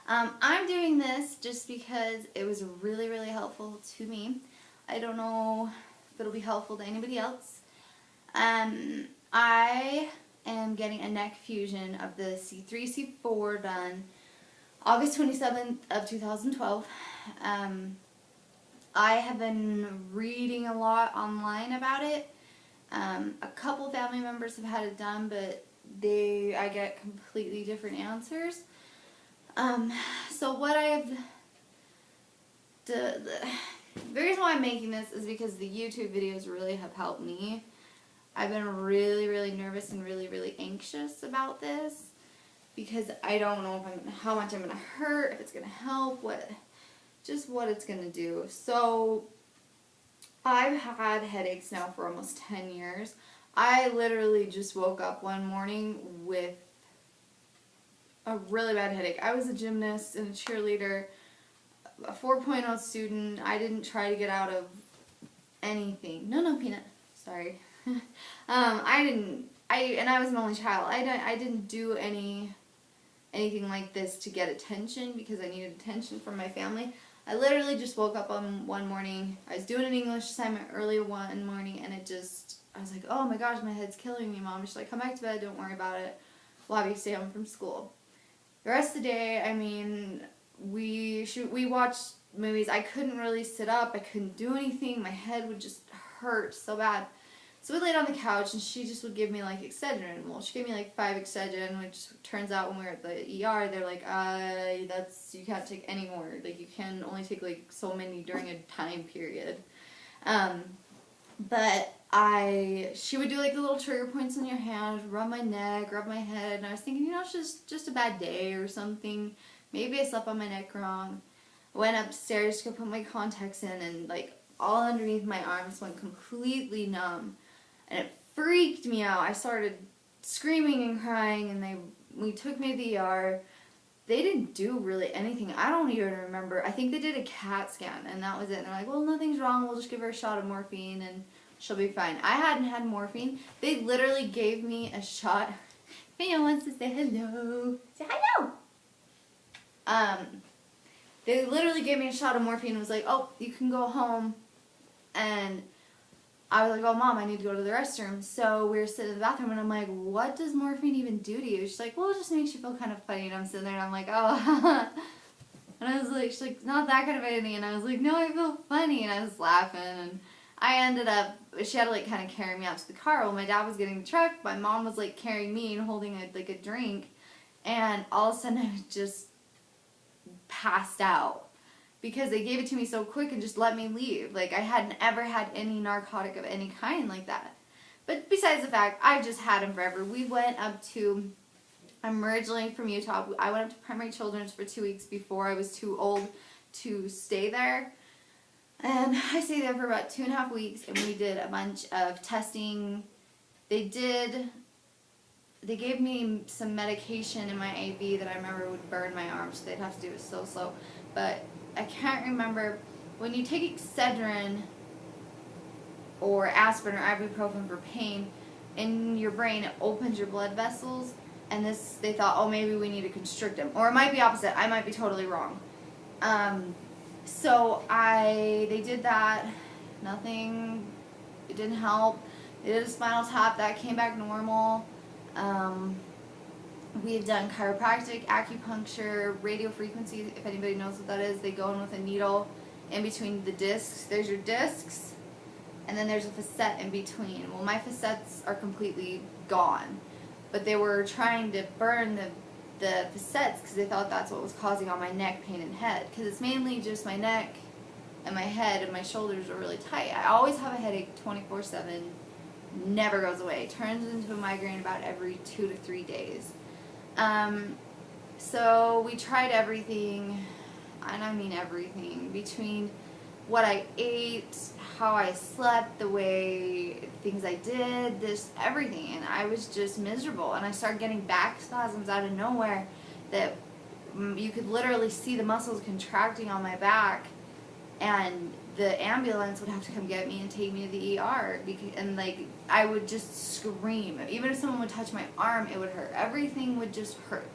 I'm doing this just because it was really, really helpful to me. I don't know if it'll be helpful to anybody else. I am getting a neck fusion of the C3, C4 done August 27th of 2012. I have been reading a lot online about it. A couple family members have had it done, but I get completely different answers. So what the reason why I'm making this is because the YouTube videos really have helped me. I've been really, really nervous and really, really anxious about this because I don't know how much I'm gonna hurt, if it's gonna help, what it's gonna do. So I've had headaches now for almost 10 years. I literally just woke up one morning with a really bad headache. I was a gymnast and a cheerleader, a 4.0 student. I didn't try to get out of anything. No, Peanut. Sorry. I was an only child. I didn't do anything like this to get attention because I needed attention from my family. I literally just woke up on one morning. I was doing an English assignment early one morning, and I was like, oh my gosh, my head's killing me, Mom. She's like, come back to bed, don't worry about it. We'll have you stay home from school. The rest of the day, I mean, we watched movies. I couldn't really sit up. I couldn't do anything. My head would just hurt so bad. So we laid on the couch, and she just would give me, like, Excedrin. Well, she gave me, like, 5 Excedrin, which turns out when we were at the ER, they're like, you can't take any more. Like, you can only take, like, so many during a time period. But she would do, like, the little trigger points on your hand, rub my neck, rub my head, and I was thinking, it's just a bad day or something. Maybe I slept on my neck wrong. I went upstairs to go put my contacts in, and, like, all underneath my arms went completely numb. And it freaked me out. I started screaming and crying, and we took me to the ER. They didn't do really anything. I don't even remember. I think they did a CAT scan, and that was it. And they're like, well, nothing's wrong. We'll just give her a shot of morphine, and she'll be fine. I hadn't had morphine. They literally gave me a shot. If anyone wants to say hello, say hello. They literally gave me a shot of morphine and was like, oh, you can go home. And I was like, oh, Mom, I need to go to the restroom. So we were sitting in the bathroom, and I'm like, what does morphine even do to you? She's like, well, it just makes you feel kind of funny. And I'm sitting there, and I'm like, oh. And I was like, she's like, not that kind of funny. And I was like, no, I feel funny. And I was laughing. And I ended up, she had to, like, kind of carry me out to the car. Well, my dad was getting the truck. My mom was, like, carrying me and holding, a drink. And all of a sudden, I just passed out. Because they gave it to me so quick and just let me leave. Like, I hadn't ever had any narcotic of any kind like that. But besides the fact, I've just had them forever. I'm originally from Utah. I went up to Primary Children's for 2 weeks before I was too old to stay there. And I stayed there for about 2.5 weeks, and we did a bunch of testing. They gave me some medication in my IV that I remember would burn my arms, so they'd have to do it so slow. But I can't remember, when you take Excedrin or aspirin or ibuprofen for pain, in your brain it opens your blood vessels, and they thought, oh, maybe we need to constrict them. Or it might be opposite, I might be totally wrong. So they did that, nothing, it didn't help. They did a spinal tap, that came back normal. We've done chiropractic, acupuncture, radio frequency, if anybody knows what that is. They go in with a needle in between the discs. There's your discs, and then there's a facet in between. Well, my facets are completely gone, but they were trying to burn the facets because they thought that's what was causing all my neck pain and head, because it's mainly just my neck and my head, and my shoulders are really tight. I always have a headache 24/7, never goes away. Turns into a migraine about every 2 to 3 days. So we tried everything, and I mean everything, between what I ate, how I slept, the way things I did, everything, and I was just miserable. And I started getting back spasms out of nowhere that you could literally see the muscles contracting on my back, and the ambulance would have to come get me and take me to the ER, and I would just scream. Even if someone would touch my arm, it would hurt. Everything would just hurt.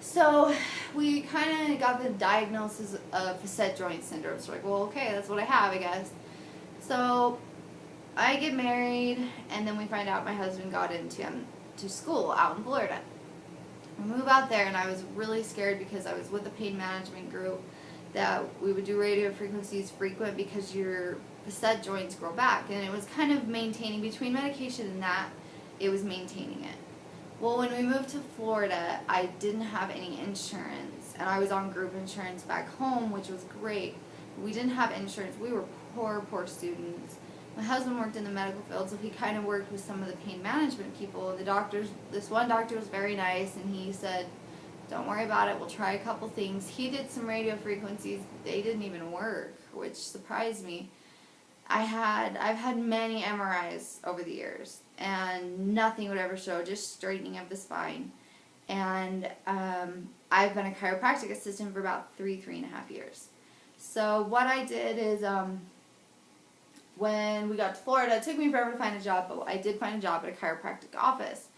So we kind of got the diagnosis of facet joint syndrome. So like, well, okay, that's what I have, I guess. So I get married, and then we find out my husband got into to school out in Florida. We move out there, and I was really scared because I was with a pain management group that we would do radio frequencies frequent because your facet joints grow back, and it was kind of maintaining between medication and that, it was maintaining it. Well, when we moved to Florida, I didn't have any insurance, and I was on group insurance back home, which was great. We didn't have insurance. We were poor students. My husband worked in the medical field, so he kind of worked with some of the pain management people. The doctors, this one doctor was very nice, and he said, don't worry about it, we'll try a couple things. He did some radio frequencies, they didn't even work, which surprised me. I've had many MRIs over the years, and nothing would ever show, just straightening of the spine. And I've been a chiropractic assistant for about 3.5 years. So what I did is, when we got to Florida, it took me forever to find a job, but I did find a job at a chiropractic office,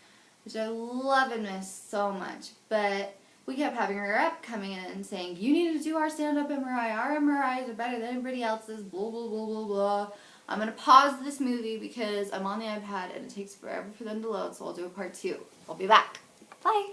which I love and miss so much. But we kept having a rep coming in and saying, you need to do our stand-up MRI. Our MRIs are better than everybody else's, blah, blah, blah, blah, blah. I'm going to pause this movie because I'm on the iPad and it takes forever for them to load, so I'll do a part 2. I'll be back. Bye.